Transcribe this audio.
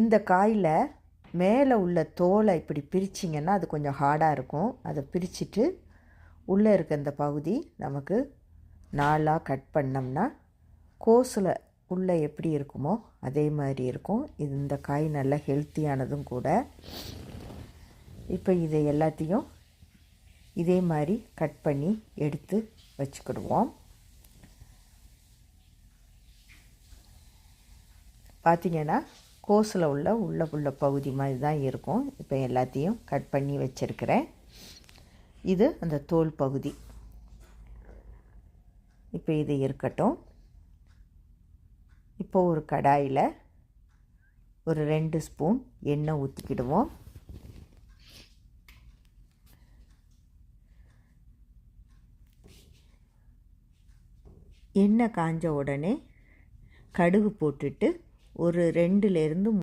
இந்த காயில் மேலே உள்ள தோலை இப்படி பிரிச்சிங்கன்னா அது கொஞ்சம் ஹார்டாக இருக்கும். அதை பிரிச்சுட்டு உள்ளே இருக்க இந்த பகுதி நமக்கு 4ஆக கட் பண்ணோம்னா கோஸில் உள்ளே எப்படி இருக்குமோ அதே மாதிரி இருக்கும். இந்த காய் நல்லா ஹெல்த்தியானதும் கூட. இப்போ இதை எல்லாத்தையும் இதே மாதிரி கட் பண்ணி எடுத்து வச்சுக்கிடுவோம். பார்த்திங்கன்னா கோஸில் உள்ள பகுதி மாதிரி தான் இருக்கும். இப்போ எல்லாத்தையும் கட் பண்ணி வச்சுருக்கிறேன். இது அந்த தோல் பகுதி. இப்போ இது இருக்கட்டும். இப்போ ஒரு கடாயில் ஒரு 2 ஸ்பூன் எண்ணெய் ஊற்றிக்கிடுவோம். எண்ணெய் காஞ்ச உடனே கடுகு போட்டுட்டு ஒரு 2லேருந்து